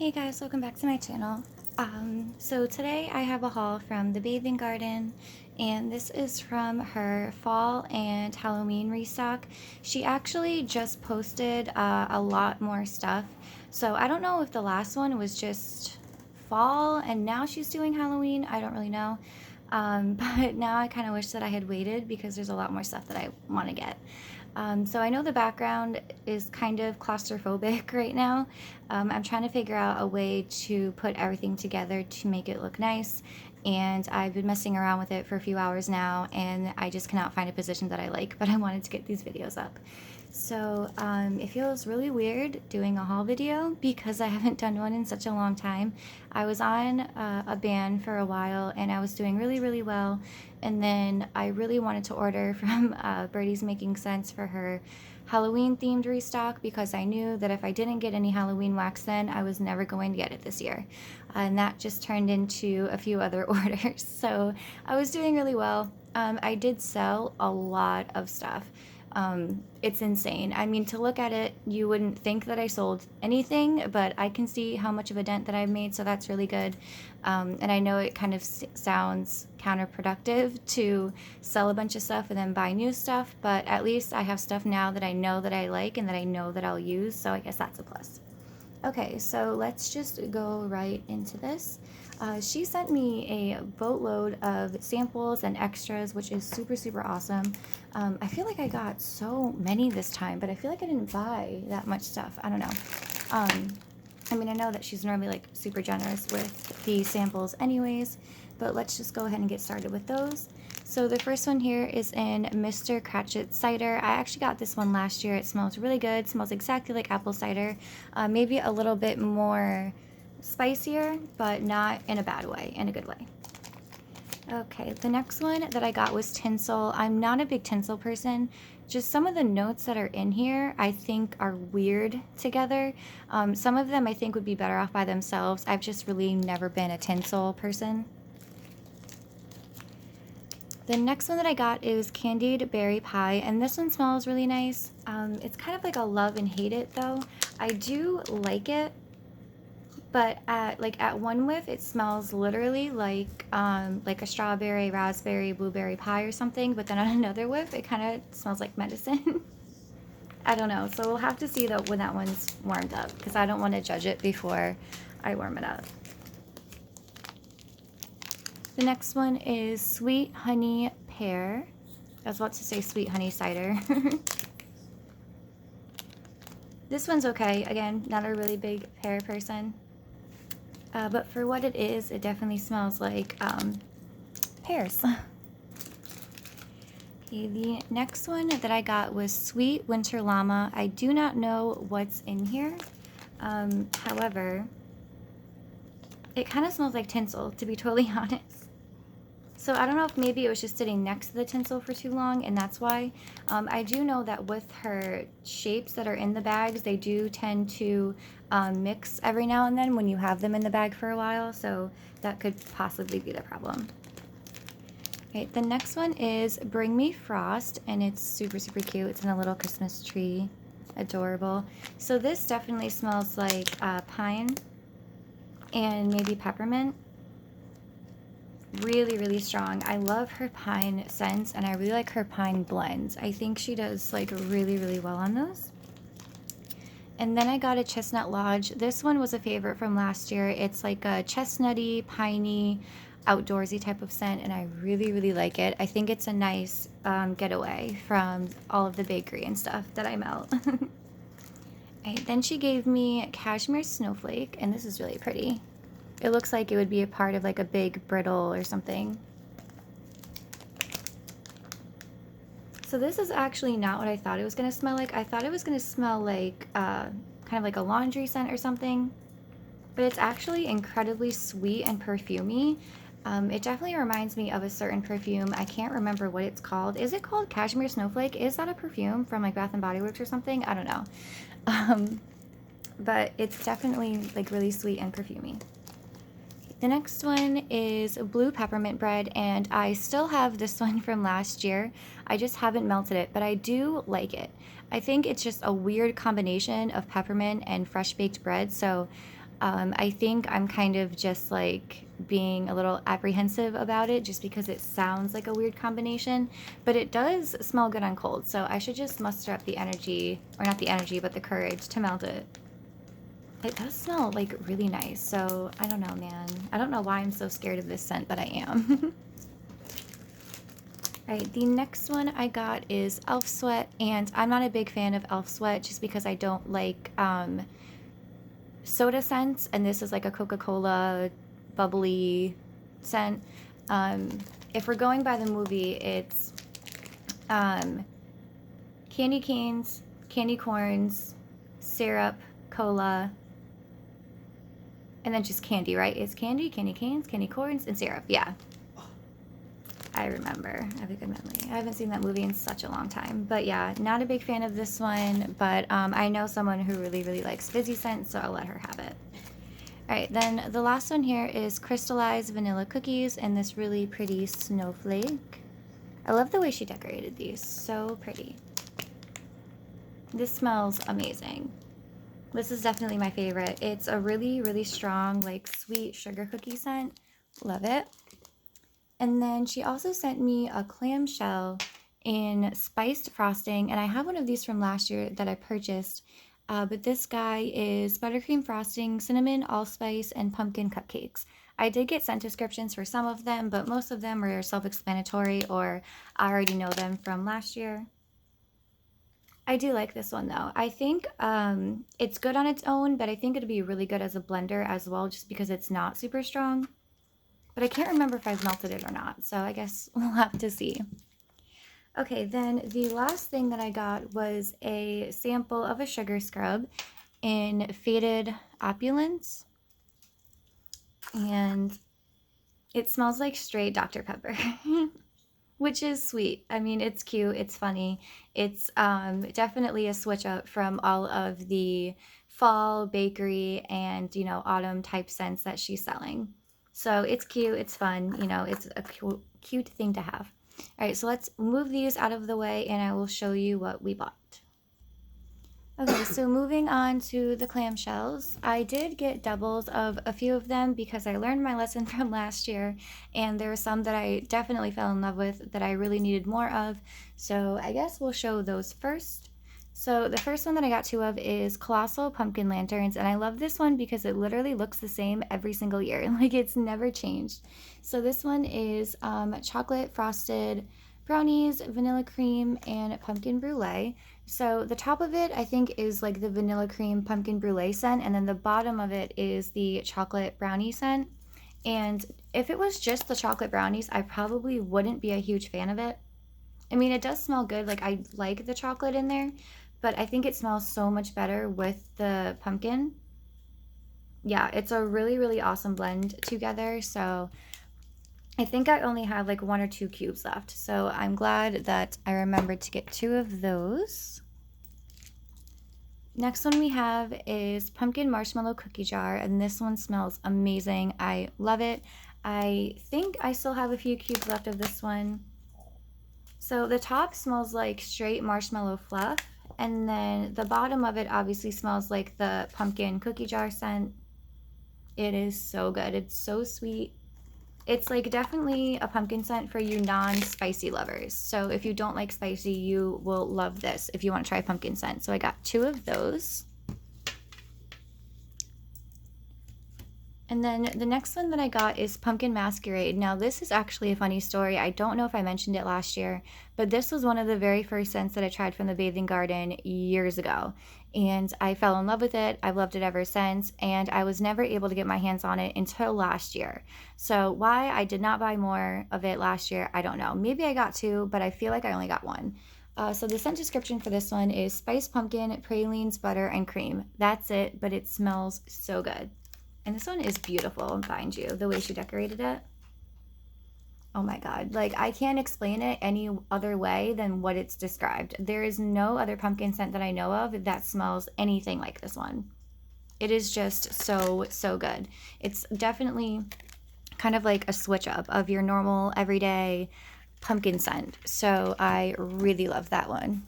Hey guys, welcome back to my channel. So today I have a haul from the Bathing Garden, and this is from her fall and Halloween restock. She actually just posted a lot more stuff, so I don't know if the last one was just fall and now she's doing Halloween. I don't really know. But now I kind of wish that I had waited because there's a lot more stuff that I want to get. So I know the background is kind of claustrophobic right now. I'm trying to figure out a way to put everything together to make it look nice, and I've been messing around with it for a few hours now, and I just cannot find a position that I like, but I wanted to get these videos up. So it feels really weird doing a haul video because I haven't done one in such a long time. I was on a ban for a while and I was doing really well, and then I really wanted to order from Birdie's Making Sense for her Halloween themed restock because I knew that if I didn't get any Halloween wax then I was never going to get it this year, and that just turned into a few other orders. So I was doing really well. I did sell a lot of stuff. It's insane. I mean, to look at it, you wouldn't think that I sold anything, but I can see how much of a dent that I've made, so that's really good. And I know it kind of sounds counterproductive to sell a bunch of stuff and then buy new stuff, but at least I have stuff now that I know that I like and that I know that I'll use, so I guess that's a plus. Okay, so let's just go right into this. She sent me a boatload of samples and extras, which is super awesome. I feel like I got so many this time, but I feel like I didn't buy that much stuff. I don't know. I mean, I know that she's normally like super generous with the samples anyways, but let's just go ahead and get started with those. So the first one here is in Mr. Cratchit cider. I actually got this one last year. It smells really good. It smells exactly like apple cider. Maybe a little bit more spicier, but not in a bad way, in a good way. Okay, the next one that I got was tinsel. I'm not a big tinsel person. Just some of the notes that are in here I think are weird together. Some of them I think would be better off by themselves. I've just really never been a tinsel person. The next one that I got is candied berry pie, and this one smells really nice. It's kind of like a love and hate it though. I do like it, but at one whiff it smells literally like a strawberry, raspberry, blueberry pie or something, but then on another whiff it kind of smells like medicine. I don't know, so we'll have to see though when that one's warmed up because I don't want to judge it before I warm it up. The next one is sweet honey pear. I was about to say sweet honey cider. This one's okay. Again, not a really big pear person. But for what it is, it definitely smells like pears. Okay, the next one that I got was Sweet Winter Llama. I do not know what's in here. However, it kind of smells like tinsel, to be totally honest. So I don't know if maybe it was just sitting next to the tinsel for too long and that's why. I do know that with her shapes that are in the bags, they do tend to mix every now and then when you have them in the bag for a while, so that could possibly be the problem. Okay, the next one is Bring Me Frost, and it's super cute. It's in a little Christmas tree. Adorable. So this definitely smells like pine and maybe peppermint. Really strong. I love her pine scents and I really like her pine blends. I think she does like really well on those. And then I got a Chestnut Lodge. This one was a favorite from last year. It's like a chestnutty, piney, outdoorsy type of scent, and I really like it. I think it's a nice getaway from all of the bakery and stuff that I melt. Okay, then she gave me Cashmere Snowflake, and this is really pretty. It looks like it would be a part of like a big brittle or something. So this is actually not what I thought it was going to smell like. I thought it was going to smell like kind of like a laundry scent or something. But it's actually incredibly sweet and perfumey. It definitely reminds me of a certain perfume. I can't remember what it's called. Is it called Cashmere Snowflake? Is that a perfume from like Bath and Body Works or something? I don't know. But it's definitely like really sweet and perfumey. The next one is Blue Peppermint Bread, and I still have this one from last year. I just haven't melted it, but I do like it. I think it's just a weird combination of peppermint and fresh baked bread, so I think I'm kind of just like being a little apprehensive about it just because it sounds like a weird combination, but it does smell good on cold. So I should just muster up the energy, or not the energy, but the courage to melt it. It does smell like really nice. So I don't know, man. I don't know why I'm so scared of this scent, but I am. Alright, the next one I got is Elf Sweat, and I'm not a big fan of Elf Sweat just because I don't like soda scents, and this is like a Coca-Cola bubbly scent. If we're going by the movie, it's candy canes, candy corns, syrup, cola, and then just candy, right? It's candy, candy canes, candy corns, and syrup. Yeah. I remember. I have a good memory. I haven't seen that movie in such a long time. But yeah, not a big fan of this one. But I know someone who really, really likes fizzy scents, so I'll let her have it. Alright, then the last one here is crystallized vanilla cookies and this really pretty snowflake. I love the way she decorated these. So pretty. This smells amazing. This is definitely my favorite. It's a really, really strong, like, sweet sugar cookie scent. Love it. And then she also sent me a clamshell in spiced frosting, and I have one of these from last year that I purchased. But this guy is buttercream frosting, cinnamon, allspice, and pumpkin cupcakes. I did get scent descriptions for some of them, but most of them are self-explanatory, or I already know them from last year. I do like this one though. I think it's good on its own, but I think it'd be really good as a blender as well, just because it's not super strong. But I can't remember if I've melted it or not, so I guess we'll have to see. Okay, then the last thing that I got was a sample of a sugar scrub in Faded Opulence. And it smells like straight Dr. Pepper, which is sweet. I mean, it's cute, it's funny. It's definitely a switch up from all of the fall bakery and, you know, autumn type scents that she's selling. So it's cute, it's fun, you know, it's a cute thing to have. All right, so let's move these out of the way and I will show you what we bought. Okay, so moving on to the clamshells. I did get doubles of a few of them because I learned my lesson from last year, and there were some that I definitely fell in love with that I really needed more of. So I guess we'll show those first. So the first one that I got two of is Colossal Pumpkin Lanterns, and I love this one because it literally looks the same every single year. Like, it's never changed. So this one is chocolate frosted brownies, vanilla cream, and pumpkin brulee. So the top of it, I think, is like the vanilla cream pumpkin brulee scent, and then the bottom of it is the chocolate brownie scent. And if it was just the chocolate brownies, I probably wouldn't be a huge fan of it. I mean, it does smell good. Like, I like the chocolate in there, but I think it smells so much better with the pumpkin. Yeah, it's a really, really awesome blend together. So I think I only have like 1 or 2 cubes left. So I'm glad that I remembered to get 2 of those. Next one we have is Pumpkin Marshmallow Cookie Jar, and this one smells amazing. I love it. I think I still have a few cubes left of this one. So the top smells like straight marshmallow fluff, and then the bottom of it obviously smells like the pumpkin cookie jar scent. It is so good. It's so sweet. It's like definitely a pumpkin scent for you non-spicy lovers. So if you don't like spicy, you will love this if you want to try pumpkin scent. So I got 2 of those. And then the next one that I got is Pumpkin Masquerade. Now this is actually a funny story. I don't know if I mentioned it last year, but this was one of the very first scents that I tried from the Bathing Garden years ago. And I fell in love with it. I've loved it ever since. And I was never able to get my hands on it until last year. So why I did not buy more of it last year, I don't know. Maybe I got 2, but I feel like I only got 1. So the scent description for this one is spiced pumpkin, pralines, butter, and cream. That's it, but it smells so good. And this one is beautiful, mind you, the way she decorated it. Oh my god, like I can't explain it any other way than what it's described. There is no other pumpkin scent that I know of that smells anything like this one. It is just so, so good. It's definitely kind of like a switch up of your normal everyday pumpkin scent. So I really love that one.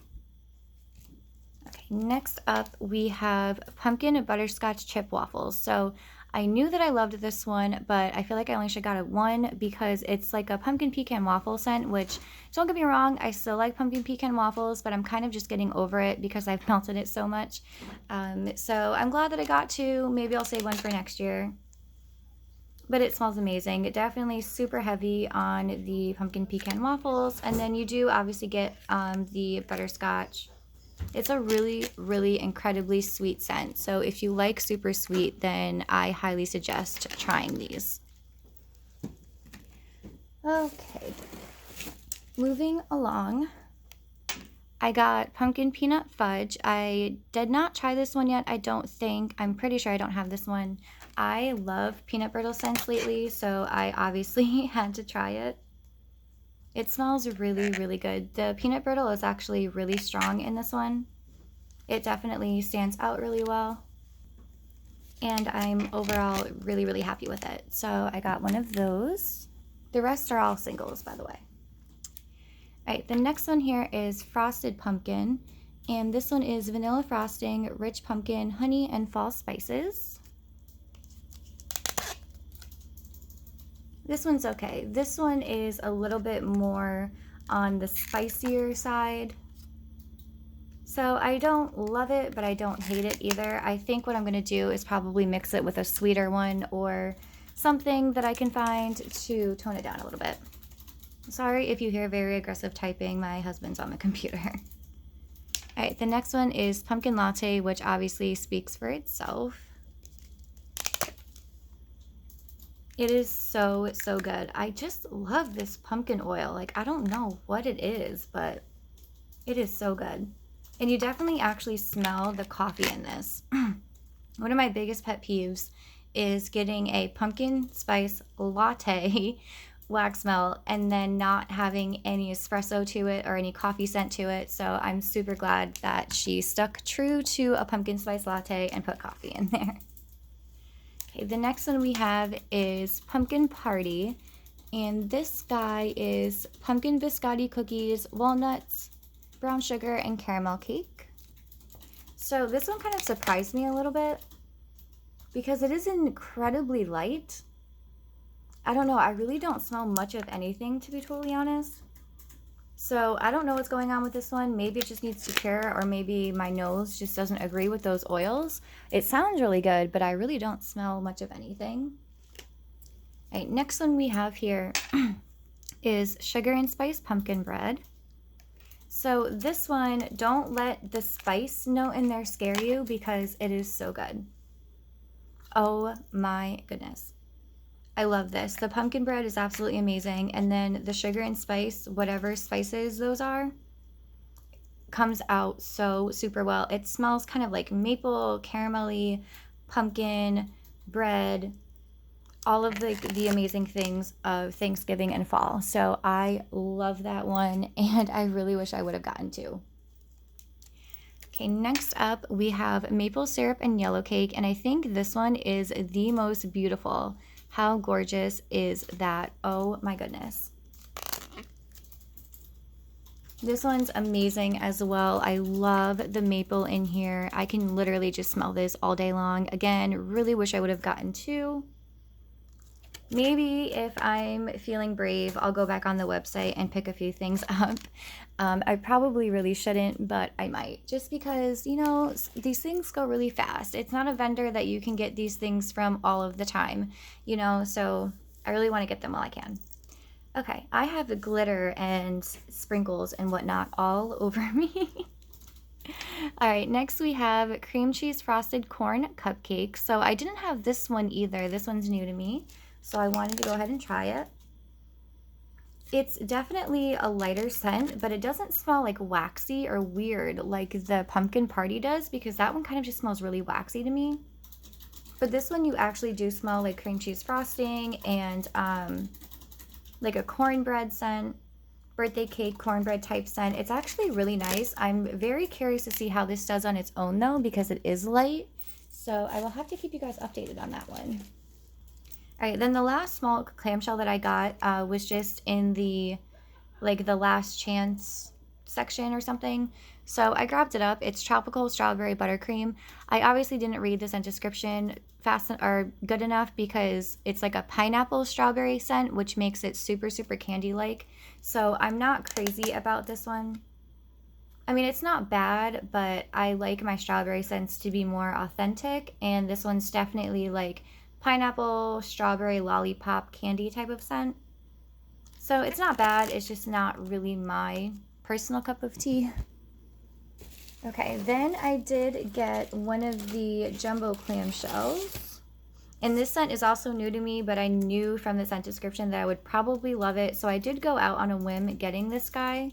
Okay, Next up, we have pumpkin butterscotch chip waffles. So I knew that I loved this one, but I feel like I only should got it one because it's like a pumpkin pecan waffle scent, which, don't get me wrong, I still like pumpkin pecan waffles, but I'm kind of just getting over it because I've melted it so much. So I'm glad that I got two. Maybe I'll save one for next year. But it smells amazing. It definitely super heavy on the pumpkin pecan waffles. And then you do obviously get the butterscotch. It's a really, really incredibly sweet scent. So if you like super sweet, then I highly suggest trying these. Okay, moving along. I got pumpkin peanut fudge. I did not try this one yet, I don't think. I'm pretty sure I don't have this one. I love peanut brittle scents lately, so I obviously had to try it. It smells really, really good. The peanut brittle is actually really strong in this one. It definitely stands out really well. And I'm overall really, really happy with it. So I got one of those. The rest are all singles, by the way. All right, the next one here is frosted pumpkin. And this one is vanilla frosting, rich pumpkin, honey, and fall spices. This one's okay. This one is a little bit more on the spicier side. So I don't love it, but I don't hate it either. I think what I'm going to do is probably mix it with a sweeter one or something that I can find to tone it down a little bit. Sorry if you hear very aggressive typing. My husband's on the computer. All right, the next one is pumpkin latte, which obviously speaks for itself. It is so, so good. I just love this pumpkin oil. Like, I don't know what it is, but it is so good. And you definitely actually smell the coffee in this. One of my biggest pet peeves is getting a pumpkin spice latte wax melt and then not having any espresso to it or any coffee scent to it. So I'm super glad that she stuck true to a pumpkin spice latte and put coffee in there. Okay, the next one we have is Pumpkin Party. And this guy is pumpkin biscotti cookies, walnuts, brown sugar, and caramel cake. So this one kind of surprised me a little bit because it is incredibly light. I don't know, I really don't smell much of anything, to be totally honest. So I don't know what's going on with this one. Maybe it just needs to cure, or maybe my nose just doesn't agree with those oils. It sounds really good, but I really don't smell much of anything. All right, next one we have here is sugar and spice pumpkin bread. So this one, don't let the spice note in there scare you because it is so good. Oh my goodness. I love this. The pumpkin bread is absolutely amazing. And then the sugar and spice, whatever spices those are, comes out so super well. It smells kind of like maple, caramelly, pumpkin, bread, all of the amazing things of Thanksgiving and fall. So I love that one, and I really wish I would have gotten two. Okay, next up we have maple syrup and yellow cake, and I think this one is the most beautiful. How gorgeous is that? Oh my goodness. This one's amazing as well. I love the maple in here. I can literally just smell this all day long. Again, really wish I would have gotten two. Maybe if I'm feeling brave, I'll go back on the website and pick a few things up. I probably really shouldn't, but I might. Just because, you know, these things go really fast. It's not a vendor that you can get these things from all of the time, you know, so I really want to get them while I can. Okay, I have the glitter and sprinkles and whatnot all over me. All right, next we have cream cheese frosted corn cupcake. So I didn't have this one either. This one's new to me. So I wanted to go ahead and try it. It's definitely a lighter scent, but it doesn't smell like waxy or weird like the pumpkin party does, because that one kind of just smells really waxy to me. But this one you actually do smell like cream cheese frosting and like a cornbread scent, birthday cake cornbread type scent. It's actually really nice. I'm very curious to see how this does on its own though, because it is light. So I will have to keep you guys updated on that one. All right, then the last small clamshell that I got was just in the, like the last chance section or something. So I grabbed it up. It's tropical strawberry buttercream. I obviously didn't read the scent description fast or good enough because it's like a pineapple strawberry scent, which makes it super, super candy-like. So I'm not crazy about this one. I mean, it's not bad, but I like my strawberry scents to be more authentic, and this one's definitely like pineapple, strawberry, lollipop, candy type of scent. So it's not bad, it's just not really my personal cup of tea. Okay, then I did get one of the jumbo clamshells. And this scent is also new to me, but I knew from the scent description that I would probably love it. So I did go out on a whim getting this guy.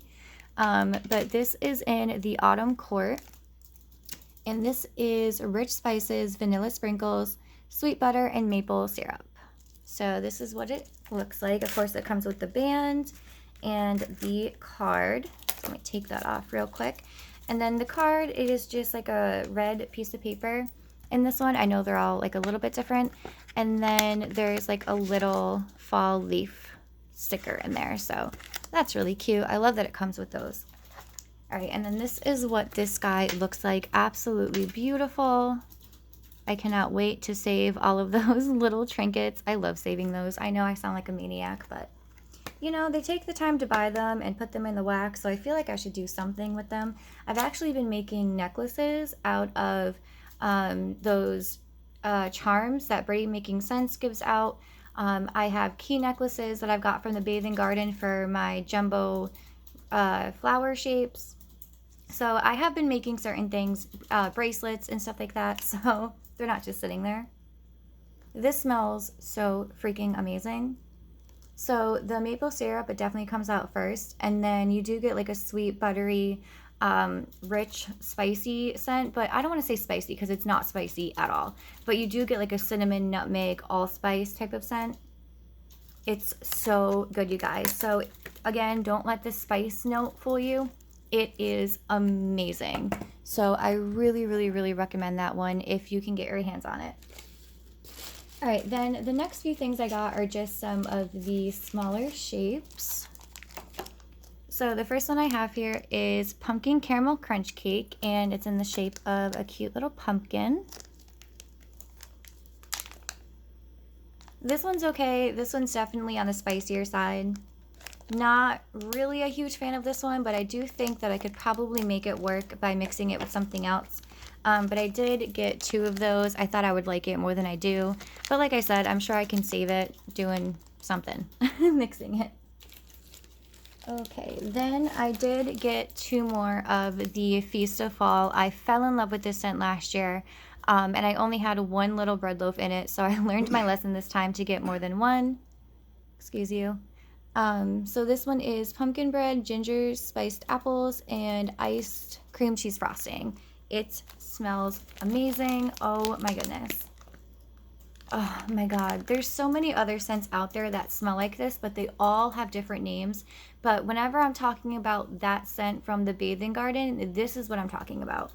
But this is in the Autumn Court. And this is rich spices, vanilla sprinkles, sweet butter, and maple syrup. So this is what it looks like. Of course, it comes with the band and the card. So let me take that off real quick. And then the card, it is just like a red piece of paper. In this one, I know they're all like a little bit different. And then there's like a little fall leaf sticker in there. So that's really cute. I love that it comes with those. All right, and then this is what this guy looks like. Absolutely beautiful. I cannot wait to save all of those little trinkets. I love saving those. I know I sound like a maniac, but you know, they take the time to buy them and put them in the wax, so I feel like I should do something with them. I've actually been making necklaces out of those charms that Brady Making Sense gives out. I have key necklaces that I've got from the Bathing Garden for my jumbo flower shapes. So I have been making certain things, bracelets and stuff like that, so they're not just sitting there. This smells so freaking amazing. So the maple syrup, it definitely comes out first, and then you do get like a sweet, buttery, rich, spicy scent, but I don't want to say spicy because it's not spicy at all, but you do get like a cinnamon, nutmeg, allspice type of scent. It's so good, you guys. So again, don't let the spice note fool you. It is amazing. So I really, really, really recommend that one if you can get your hands on it. All right, then the next few things I got are just some of the smaller shapes. So the first one I have here is Pumpkin Caramel Crunch Cake, and it's in the shape of a cute little pumpkin. This one's okay. This one's definitely on the spicier side. Not really a huge fan of this one, but I do think that I could probably make it work by mixing it with something else. But I did get 2 of those. I thought I would like it more than I do. But like I said, I'm sure I can save it doing something, mixing it. Okay, then I did get 2 more of the Feast of Fall. I fell in love with this scent last year, and I only had 1 little bread loaf in it, so I learned my lesson this time to get more than 1. Excuse you. So this one is pumpkin bread, ginger, spiced apples, and iced cream cheese frosting. It smells amazing. Oh my goodness. Oh my god. There's so many other scents out there that smell like this, but they all have different names. But whenever I'm talking about that scent from the Bathing Garden, this is what I'm talking about.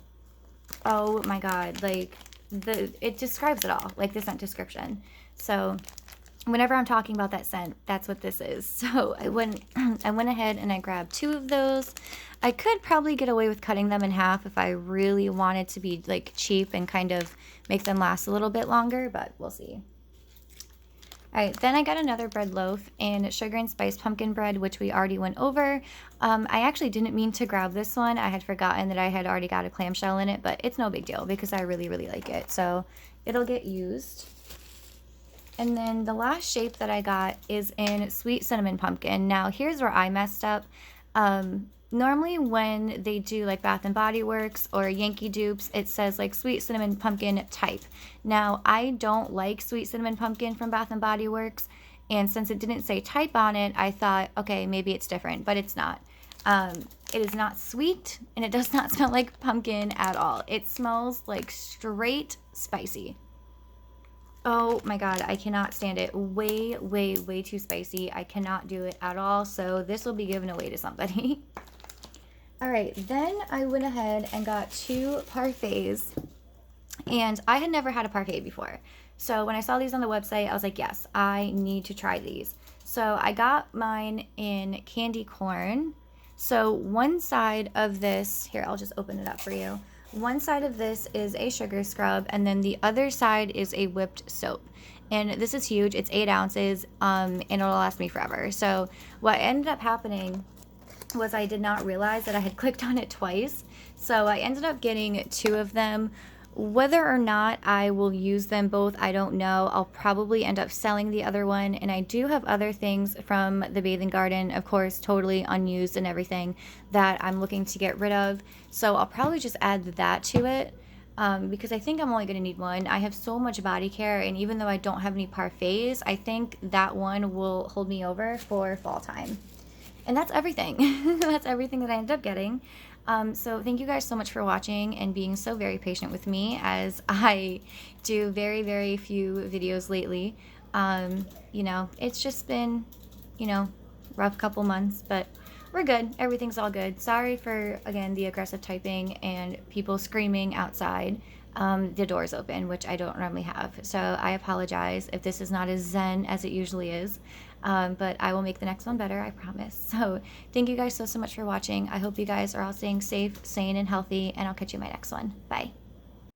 Oh my god. Like, it describes it all, like the scent description. So whenever I'm talking about that scent, that's what this is. So I went ahead and I grabbed 2 of those. I could probably get away with cutting them in half if I really wanted to be like cheap and kind of make them last a little bit longer, but we'll see. All right, then I got another bread loaf and sugar and spice pumpkin bread, which we already went over. I actually didn't mean to grab this one. I had forgotten that I had already got a clamshell in it, but it's no big deal because I really, really like it. So it'll get used. And then the last shape that I got is in Sweet Cinnamon Pumpkin. Now, here's where I messed up. Normally when they do like Bath and Body Works or Yankee Dupes, it says like Sweet Cinnamon Pumpkin type. Now, I don't like Sweet Cinnamon Pumpkin from Bath and Body Works, and since it didn't say type on it, I thought, okay, maybe it's different, but it's not. It is not sweet, and it does not smell like pumpkin at all. It smells like straight spicy. Oh my god, I cannot stand it. Way, way, way too spicy. I cannot do it at all, so this will be given away to somebody. Alright, then I went ahead and got 2 Parfaits, and I had never had a Parfait before. So when I saw these on the website, I was like, yes, I need to try these. So I got mine in candy corn. So one side of this, here, I'll just open it up for you. One side of this is a sugar scrub, and then the other side is a whipped soap. And this is huge. It's 8 ounces, and it'll last me forever. So what ended up happening was I did not realize that I had clicked on it twice. So I ended up getting 2 of them. Whether or not I will use them both, I don't know. I'll probably end up selling the other one. And I do have other things from the bathing garden, of course, totally unused and everything, that I'm looking to get rid of. So I'll probably just add that to it. Because I think I'm only going to need one. I have so much body care, and even though I don't have any Parfaits, I think that one will hold me over for fall time. And that's everything. That's everything that I ended up getting. So thank you guys so much for watching and being so very patient with me as I do very, very few videos lately. You know, it's just been, you know, rough couple months, but we're good. Everything's all good. Sorry for, again, the aggressive typing and people screaming outside. The door's open, which I don't normally have. So I apologize if this is not as zen as it usually is. But I will make the next one better, I promise. So thank you guys so much for watching. I hope you guys are all staying safe, sane, and healthy, and I'll catch you in my next one. Bye.